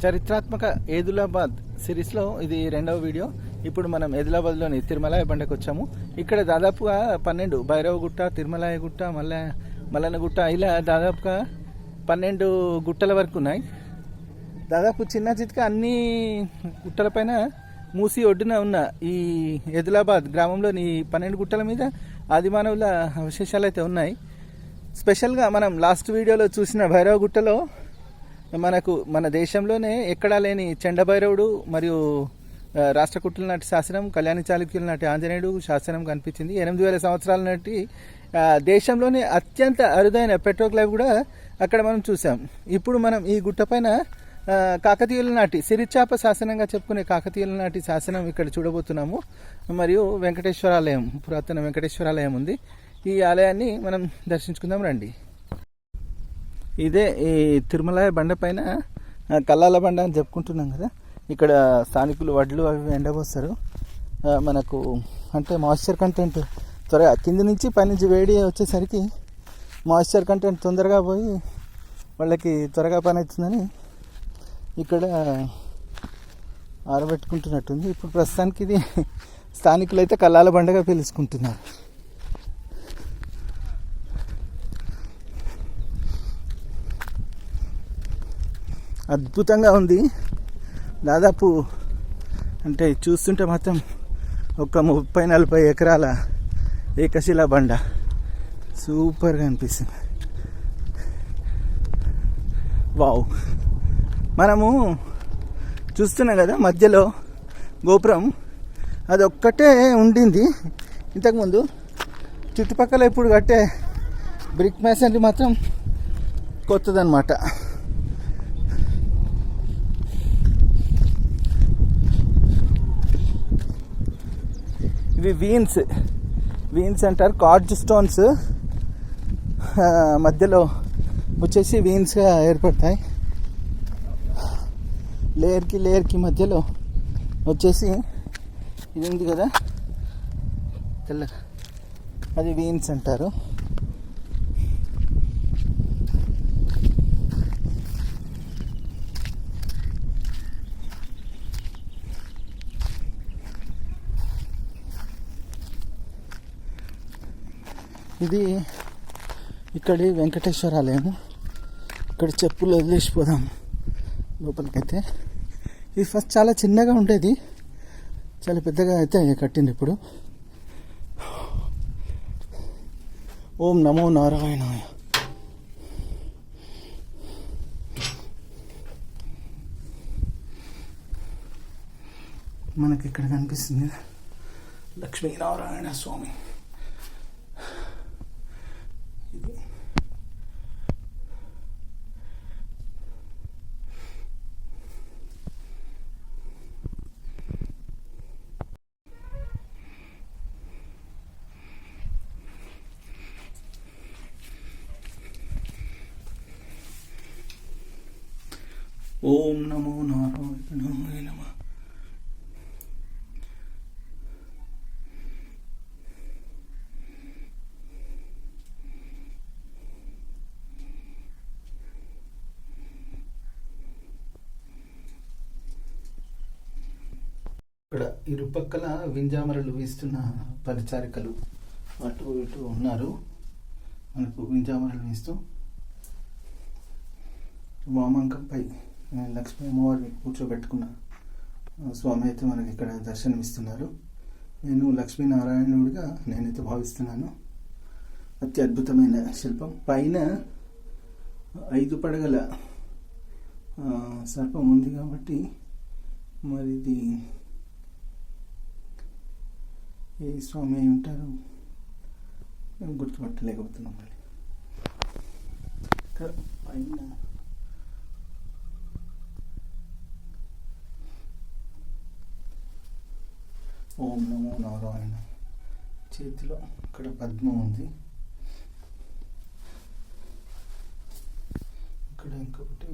చరిత్రాత్మక ఏదులాబాద్ సిరీస్లో ఇది రెండవ వీడియో. ఇప్పుడు మనం ఏదులాబాద్లోని తిరుమలాయ బండకు వచ్చాము. ఇక్కడ దాదాపుగా 12 భైరవగుట్ట, తిరుమలాయ గుట్ట, మల్లన్నగుట్ట ఇలా దాదాపుగా 12 గుట్టల వరకు ఉన్నాయి. దాదాపు చిన్న చితక అన్ని గుట్టలపైన మూసి ఒడ్డున ఉన్న ఈ ఏదులాబాద్ గ్రామంలోని 12 గుట్టల మీద ఆదిమానవుల అవశేషాలు అయితే ఉన్నాయి. స్పెషల్గా మనం లాస్ట్ వీడియోలో చూసిన భైరవగుట్టలో మనకు మన దేశంలోనే ఎక్కడా లేని చండభైరవుడు మరియు రాష్ట్రకూటుల నాటి శాసనం, కళ్యాణి చాళుక్యుల నాటి ఆంజనేయుడు శాసనం కనిపించింది. 8000 సంవత్సరాల నాటి దేశంలోనే అత్యంత అరుదైన పెట్రోగ్లైఫ్ కూడా అక్కడ మనం చూసాం. ఇప్పుడు మనం ఈ గుట్టపైన కాకతీయుల నాటి సిరిచాప శాసనంగా చెప్పుకునే కాకతీయుల నాటి శాసనం ఇక్కడ చూడబోతున్నాము. మరియు వెంకటేశ్వరాలయం, పురాతన వెంకటేశ్వరాలయం ఉంది. ఈ ఆలయాన్ని మనం దర్శించుకుందాం రండి. ఇదే ఈ తిరుమలాయ బండ పైన కల్లాల బండ అని చెప్పుకుంటున్నాం కదా. ఇక్కడ స్థానికులు వడ్లు అవి ఎండబోస్తారు. మనకు అంటే మాయిశ్చర్ కంటెంట్ త్వరగా కింది నుంచి పైనుంచి వేడి వచ్చేసరికి మాయిశ్చర్ కంటెంట్ తొందరగా పోయి వాళ్ళకి త్వరగా పని అవుతుందని ఇక్కడ ఆరబెట్టుకుంటున్నట్టుంది. ఇప్పుడు ప్రస్తుతానికి ఇది స్థానికులు అయితే కల్లాల బండగా పిలుచుకుంటున్నారు. అద్భుతంగా ఉంది. దాదాపు అంటే చూస్తుంటే మాత్రం ఒక 30-40 ఎకరాల ఏకశిలా బండ సూపర్గా అనిపిస్తుంది. వావ్, మనము చూస్తున్నాం కదా మధ్యలో గోపురం, అది ఒక్కటే ఉండింది ఇంతకుముందు. చుట్టుపక్కల ఇప్పుడు కట్టే బ్రిక్ మేసన్రీ మాత్రం కొత్తదన్నమాట. ఇవి వీన్స్ అంటారు, కార్డ్ స్టోన్స్ మధ్యలో వచ్చేసి వీన్స్గా ఏర్పడతాయి. లేయర్కి మధ్యలో వచ్చేసి ఇది ఉంది కదా తెల్ల, అది వీన్స్ అంటారు. ఇది ఇక్కడి వెంకటేశ్వరాలయము. ఇక్కడ చెప్పులు వదిలేసిపోదాం లోపలికైతే. ఇది ఫస్ట్ చాలా చిన్నగా ఉండేది, చాలా పెద్దగా అయితే కట్టింది ఇప్పుడు. ఓం నమో నారాయణాయ. మనకి ఇక్కడ కనిపిస్తుంది లక్ష్మీనారాయణ స్వామి. ఓం నమో నారాయణాయ నమః. ఇక్కడ ఇరుపక్కల వింజామరలు వీస్తున్న పరిచారికలు అటు ఇటు ఉన్నారు. మనకు వింజామరలు వీస్తూ వామాంకంపై లక్ష్మీ అమ్మవారిని కూర్చోబెట్టుకున్న స్వామి అయితే మనకి ఇక్కడ దర్శనమిస్తున్నారు. నేను లక్ష్మీనారాయణుడిగా నేనైతే భావిస్తున్నాను. అతి అద్భుతమైన శిల్పం. పైన 5 పడగల సర్పం ఉంది కాబట్టి మరి ఇది ఏ స్వామి అయి ఉంటారు మేము గుర్తుపట్టలేకపోతున్నాం. మళ్ళీ ఇక్కడ పైన ఓం నమో నారాయణ. చేతిలో ఇక్కడ పద్మం ఉంది. ఇక్కడ ఇంకొకటి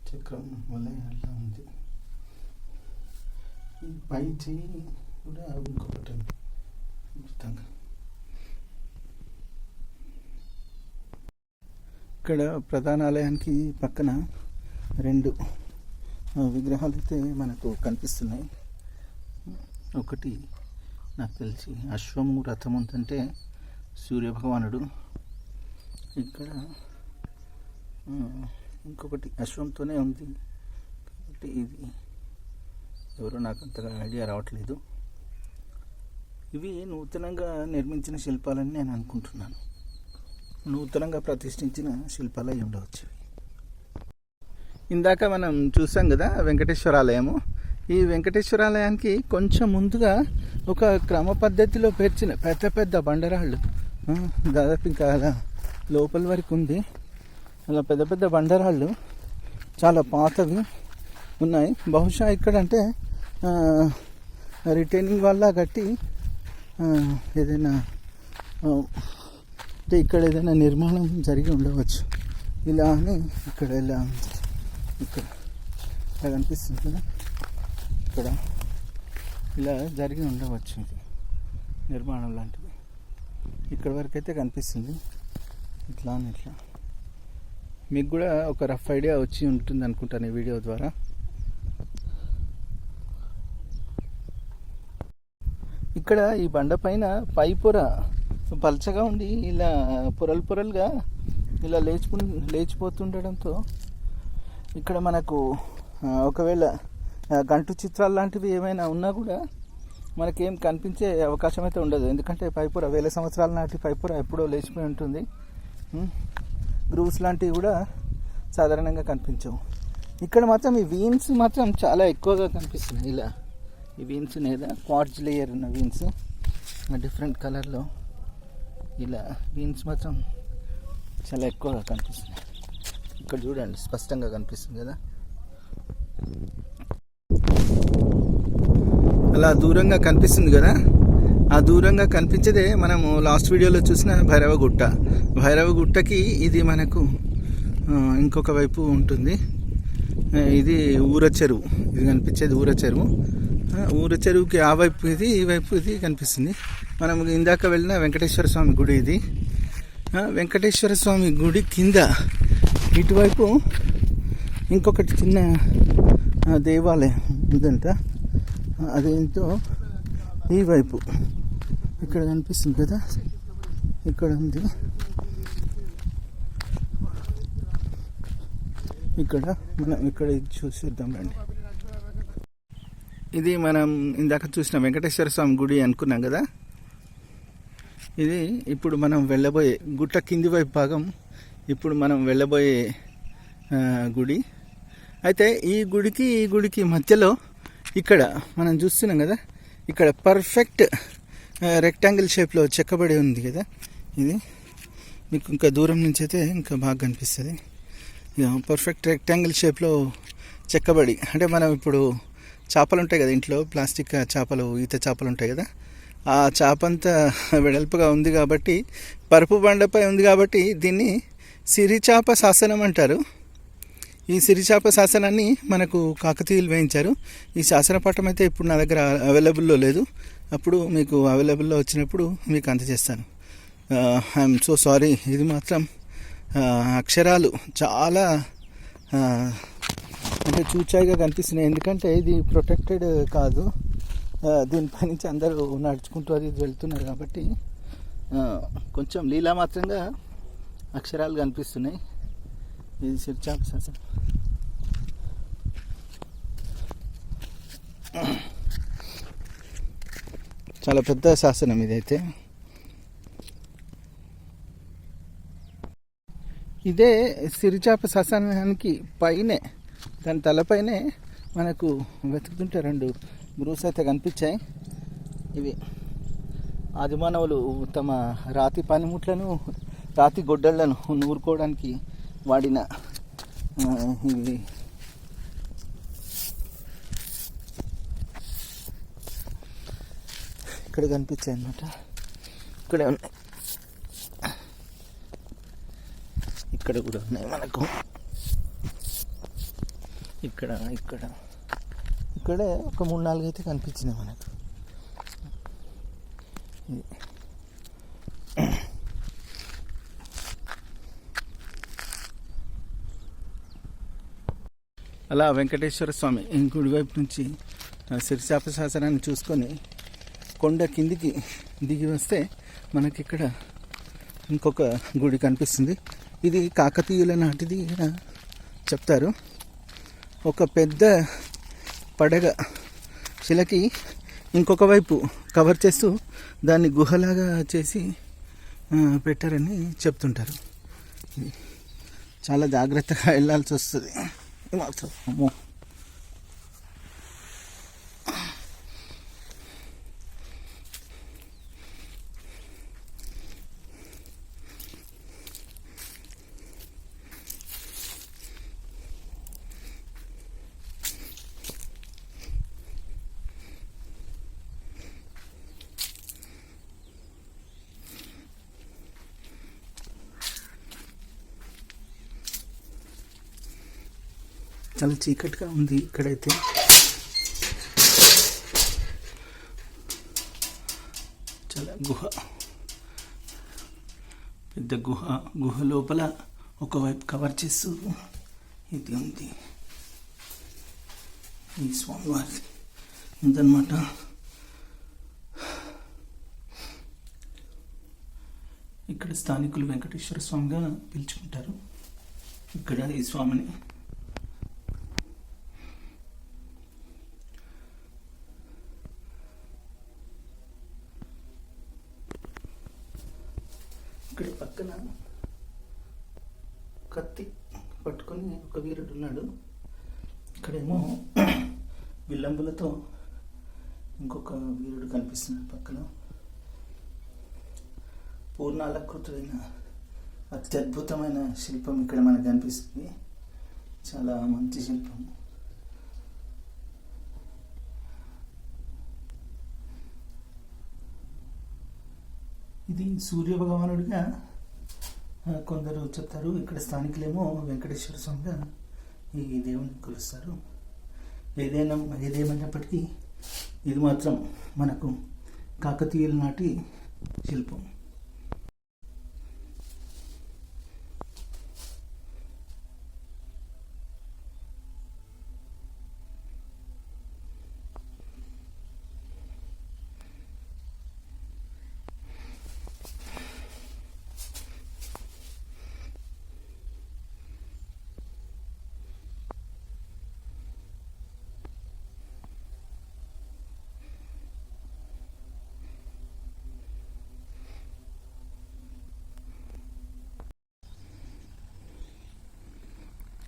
చక్రం వల్ల అట్లా ఉంది. ఈ పై చేయి కూడా ఇంకొకటి అద్భుతంగా. ఇక్కడ ప్రధాన ఆలయానికి పక్కన 2 విగ్రహాలు అయితే మనకు కనిపిస్తున్నాయి. ఒకటి నాకు తెలిసి అశ్వము రథం ఉందంటే సూర్యభగవానుడు. ఇక్కడ ఇంకొకటి అశ్వంతోనే ఉంది కాబట్టి ఇది ఎవరో నాకు అంతగా ఐడియా రావట్లేదు. ఇవి నూతనంగా నిర్మించిన శిల్పాలని నేను అనుకుంటున్నాను. నూతనంగా ప్రతిష్ఠించిన శిల్పాలు అయి ఉండవచ్చు. ఇందాక మనం చూసాం కదా వెంకటేశ్వరాలయము. ఈ వెంకటేశ్వరాలయానికి కొంచెం ముందుగా ఒక క్రమ పద్ధతిలో పేర్చిన పెద్ద పెద్ద బండరాళ్ళు దాదాపు ఇంకా అలా లోపల వరకు ఉంది. అలా పెద్ద పెద్ద బండరాళ్ళు చాలా పాతవి ఉన్నాయి. బహుశా ఇక్కడంటే రిటైనింగ్ వల్ల కట్టి ఏదైనా అంటే ఇక్కడ ఏదైనా నిర్మాణం జరిగి ఉండవచ్చు. ఇలా అని ఇక్కడ ఇలా ఇక్కడ కనిపిస్తుంది కదా, ఇక్కడ ఇలా జరిగి ఉండవచ్చు. ఇది నిర్మాణం లాంటిది ఇక్కడ వరకు అయితే కనిపిస్తుంది. ఇట్లా అని ఇట్లా మీకు కూడా ఒక రఫ్ ఐడియా వచ్చి ఉంటుంది అనుకుంటాను ఈ వీడియో ద్వారా. ఇక్కడ ఈ బండ పైన పై పొర పల్చగా ఉండి ఇలా పొరలు పొరలుగా ఇలా లేచిపోతుండడంతో ఇక్కడ మనకు ఒకవేళ గంటు చిత్రాలు లాంటివి ఏమైనా ఉన్నా కూడా మనకేం కనిపించే అవకాశం అయితే ఉండదు. ఎందుకంటే పైపొర 1000 సంవత్సరాల నాటి పైపొర ఎప్పుడో లేచిపోయి ఉంటుంది. గ్రూవ్స్ లాంటివి కూడా సాధారణంగా కనిపించవు. ఇక్కడ మాత్రం ఈ వీన్స్ మాత్రం చాలా ఎక్కువగా కనిపిస్తున్నాయి. ఇలా ఈ వీన్స్ లేదా క్వార్ట్జ్ లేయర్ ఉన్న వీన్స్ డిఫరెంట్ కలర్లో ఇలా వీన్స్ మాత్రం చాలా ఎక్కువగా కనిపిస్తున్నాయి. ఇక్కడ చూడండి స్పష్టంగా కనిపిస్తుంది కదా. అలా దూరంగా కనిపిస్తుంది కదా, ఆ దూరంగా కనిపించేదే మనము లాస్ట్ వీడియోలో చూసిన భైరవగుట్ట. భైరవగుట్టకి ఇది మనకు ఇంకొక వైపు ఉంటుంది. ఇది ఊర చెరువు. ఇది కనిపించేది ఊర చెరువు. ఊర చెరువుకి ఆ వైపు ఇది, ఈ వైపు ఇది కనిపిస్తుంది. మనం ఇందాక వెళ్ళిన వెంకటేశ్వర స్వామి గుడి ఇది. వెంకటేశ్వర స్వామి గుడి కింద ఇటువైపు ఇంకొకటి చిన్న దేవాలయం ఉందంట. అదేంటో ఈ వైపు ఇక్కడ కనిపిస్తుంది కదా, ఇక్కడ ఉంది. ఇక్కడ మనం ఇక్కడ చూసేద్దాం రండి. ఇది మనం ఇందాక చూసిన వెంకటేశ్వర స్వామి గుడి అనుకున్నాం కదా. ఇది ఇప్పుడు మనం వెళ్ళబోయే గుట్ట కింది వైపు భాగం. ఇప్పుడు మనం వెళ్ళబోయే గుడి. అయితే ఈ గుడికి మధ్యలో ఇక్కడ మనం చూస్తున్నాం కదా, ఇక్కడ పర్ఫెక్ట్ రెక్టాంగిల్ షేప్లో చెక్కబడి ఉంది కదా. ఇది మీకు ఇంకా దూరం నుంచి అయితే ఇంకా బాగా కనిపిస్తుంది. పర్ఫెక్ట్ రెక్టాంగిల్ షేప్లో చెక్కబడి, అంటే మనం ఇప్పుడు చేపలు ఉంటాయి కదా ఇంట్లో, ప్లాస్టిక్ చేపలు, ఈత చేపలు ఉంటాయి కదా, ఆ చేప అంతా వెడల్పుగా ఉంది కాబట్టి, పరుపు బండపై ఉంది కాబట్టి దీన్ని సిరిచాప శాసనం అంటారు. ఈ సిరిచాప శాసనాన్ని మనకు కాకతీయులు వేయించారు. ఈ శాసనపటం అయితే ఇప్పుడు నా దగ్గర అవైలబుల్లో లేదు. అప్పుడు మీకు అవైలబుల్లో వచ్చినప్పుడు మీకు అందజేస్తాను. I'm so sorry. ఇది మాత్రం అక్షరాలు చాలా అంటే చూచాయిగా కనిపిస్తున్నాయి. ఎందుకంటే ఇది ప్రొటెక్టెడ్ కాదు. దీనిపై నుంచి అందరూ నడుచుకుంటూ అది వెళ్తున్నారు కాబట్టి కొంచెం లీలా మాత్రంగా అక్షరాలు కనిపిస్తున్నాయి. ఇది సిరిచాప శాసనం. చాలా పెద్ద శాసనం ఇదైతే. ఇదే సిరిచాప శాసనానికి పైనే, దాని తలపైనే మనకు వెతుకుతుంటే 2 గ్రూవ్స్ అయితే కనిపించాయి. ఇవి ఆదిమానవులు తమ రాతి పనిముట్లను, రాతి గొడ్డళ్లను నూరుకోవడానికి వాడిన ఇవి. ఇక్కడ కనిపించాయి అన్నమాట. ఇక్కడే ఉన్నాయి, ఇక్కడ కూడా ఉన్నాయి మనకు. ఇక్కడే ఒక 3-4 అయితే కనిపించినాయి మనకు. అలా వెంకటేశ్వర స్వామి కుడివైపు నుంచి సిరిచాప శాసనాన్ని చూసుకొని కొండ కిందికి దిగి వస్తే మనకి ఇక్కడ ఇంకొక గుడి కనిపిస్తుంది. ఇది కాకతీయుల నాటిది చెప్తారు. ఒక పెద్ద పడగ శిలకి ఇంకొక వైపు కవర్ చేస్తూ దాన్ని గుహలాగా చేసి పెట్టారని చెప్తుంటారు. చాలా జాగ్రత్తగా వెళ్ళాల్సి వస్తుంది. అమ్మో, చాలా చీకటిగా ఉంది ఇక్కడైతే. చాలా పెద్ద గుహ లోపల ఒకవైపు కవర్ చేస్తూ ఇది ఉంది. ఈ స్వామివారి ఉందన్నమాట. ఇక్కడ స్థానికులు వెంకటేశ్వర స్వామిగా పిలుచుకుంటారు. ఇక్కడ ఈ స్వామిని ఇక్కడ పక్కన కత్తి పట్టుకొని ఒక వీరుడు ఉన్నాడు. ఇక్కడేమో విల్లంబులతో ఇంకొక వీరుడు కనిపిస్తున్నాడు. పక్కన పూర్ణాలకృతుడైన అత్యద్భుతమైన శిల్పం ఇక్కడ మనకు కనిపిస్తుంది. చాలా మంచి శిల్పం. ఇది సూర్య భగవానుడిగా కొందరు చెప్తారు. ఇక్కడ స్థానికులేమో వెంకటేశ్వర స్వామిగా ఈ దేవుని కొలుస్తారు. ఏదేమైనప్పటికీ ఇది మాత్రం మనకు కాకతీయుల నాటి శిల్పం.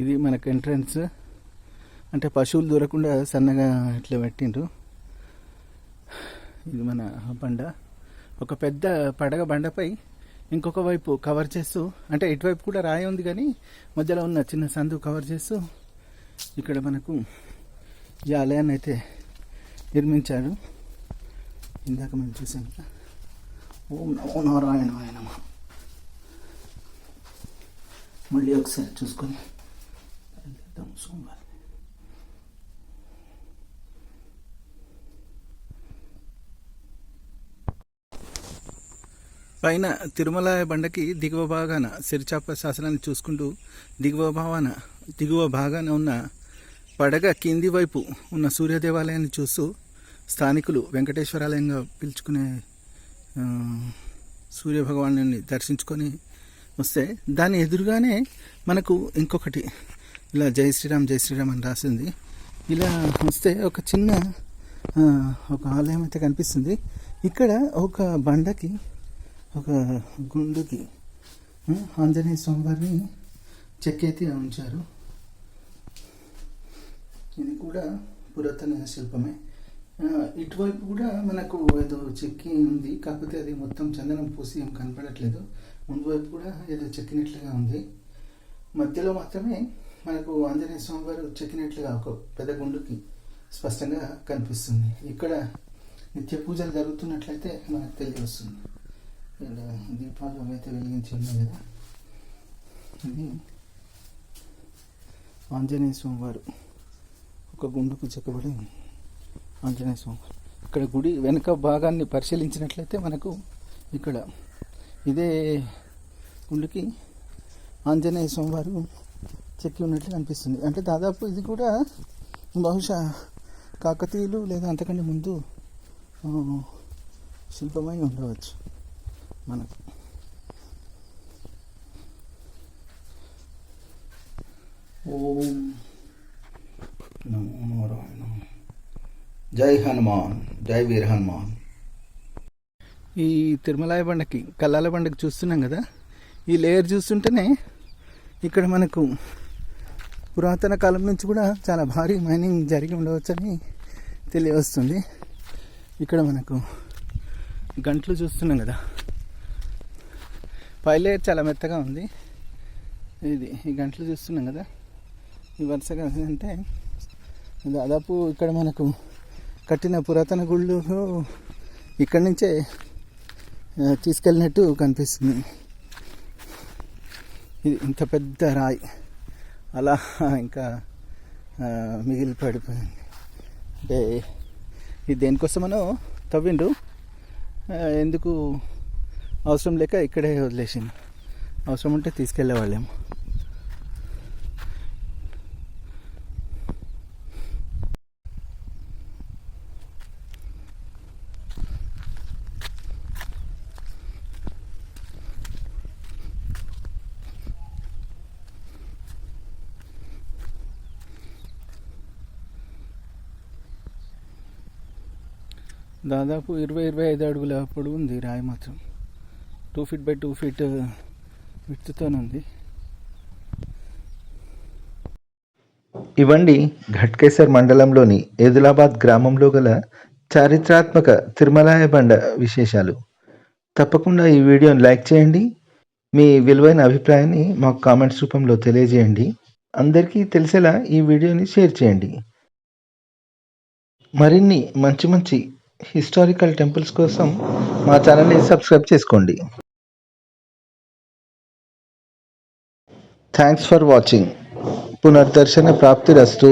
ఇది మనకు ఎంట్రన్స్. అంటే పశువులు దూరకుండా సన్నగా ఇట్లా పెట్టిండ్రు. ఇది మన బండ. ఒక పెద్ద పడగ బండపై ఇంకొక వైపు కవర్ చేస్తూ, అంటే ఇటువైపు కూడా రాయి ఉంది కానీ మధ్యలో ఉన్న చిన్న సందు కవర్ చేస్తూ ఇక్కడ మనకు ఈ ఆలయాన్ని అయితే నిర్మించారు. ఇందాక మేము చూసాం. ఓం నమో నారాయణాయ నమః. మళ్ళీ ఒకసారి చూసుకొని సోమవారం పైన తిరుమల బండకి దిగువ భాగాన సిరిచాప శాసనాన్ని చూసుకుంటూ దిగువ భాగాన ఉన్న పడగ కింది వైపు ఉన్న సూర్య దేవాలయాన్ని చూస్తూ స్థానికులు వెంకటేశ్వరాలయంగా పిలుచుకునే సూర్య భగవాను దర్శించుకొని వస్తే దాని ఎదురుగానే మనకు ఇంకొకటి ఇలా జై శ్రీరామ్ అని రాసింది. ఇలా వస్తే ఒక చిన్న ఒక ఆలయం అయితే కనిపిస్తుంది. ఇక్కడ ఒక బండకి ఒక గుండుకి ఆంజనేయ స్వామి వారిని చెక్కైతే ఉంచారు. ఇది కూడా పురాతన శిల్పమే. ఇటువైపు కూడా మనకు ఏదో చెక్కి ఉంది, కాకపోతే అది మొత్తం చందనం పూసి ఏం కనపడట్లేదు. ముందు వైపు కూడా ఏదో చెక్కినట్లుగా ఉంది. మధ్యలో మాత్రమే మనకు ఆంజనేయ స్వామి వారు చెక్కినట్లుగా ఒక పెద్ద గుండుకి స్పష్టంగా కనిపిస్తుంది. ఇక్కడ నిత్య పూజలు జరుగుతున్నట్లయితే మనకు తెలియవస్తుంది. ఇక్కడ దీపాలు అయితే వెలిగించి ఉన్నాయి కదా. ఇది ఆంజనేయ స్వామి వారు ఒక గుండుకు చెక్కబడి ఆంజనేయ స్వామి వారు. ఇక్కడ గుడి వెనుక భాగాన్ని పరిశీలించినట్లయితే మనకు ఇక్కడ ఇదే గుండుకి ఆంజనేయ స్వామి వారు చెక్కి ఉన్నట్లు కనిపిస్తుంది. అంటే దాదాపు ఇది కూడా బహుశా కాకతీయులు లేదా అంతకంటే ముందు శిల్పమై ఉండవచ్చు మనకు. ఓం నమో నారాయణ. జై హనుమాన్, జై వీర హనుమాన్. ఈ తిరుమలాయ బండకి కల్లాల బండకి చూస్తున్నాం కదా, ఈ లేయర్ చూస్తుంటేనే ఇక్కడ మనకు పురాతన కాలం నుంచి కూడా చాలా భారీ మైనింగ్ జరిగి ఉండవచ్చని తెలియవస్తుంది. ఇక్కడ మనకు గంటలు చూస్తున్నాం కదా, పై లేయర్ చాలా మెత్తగా ఉంది. ఈ గంటలు చూస్తున్నాం కదా, ఈ వరుసగా అంటే దాదాపు ఇక్కడ మనకు కట్టిన పురాతన గుళ్ళు ఇక్కడి నుంచే తీసుకెళ్ళినట్టు కనిపిస్తుంది. ఇది ఇంత పెద్ద రాయి అలా ఇంకా మిగిలి పడిపోయింది. అంటే ఇది దేనికోసమనో తవ్విండు, ఎందుకు అవసరం లేక ఇక్కడే వదిలేసిండు. అవసరం ఉంటే తీసుకెళ్ళేవాళ్ళేమో. దాదాపు 20-25 అడుగుల పొడవు ఉంది రాయి మాత్రం. 2 feet by 2 feet విడ్త్తోనుంది. ఇవండి ఘట్కేసర్ మండలంలోని ఏదులాబాద్ గ్రామంలో గల చారిత్రాత్మక తిరుమలాయ బండ విశేషాలు. తప్పకుండా ఈ వీడియోని లైక్ చేయండి. మీ విలువైన అభిప్రాయాన్ని మాకు కామెంట్స్ రూపంలో తెలియజేయండి. అందరికీ తెలిసేలా ఈ వీడియోని షేర్ చేయండి. మరిన్ని మంచి హిస్టారికల్ టెంపుల్స్ కోసం మా ఛానల్ని సబ్స్క్రైబ్ చేసుకోండి. Thanks for watching. పునర్దర్శన ప్రాప్తిరస్తు.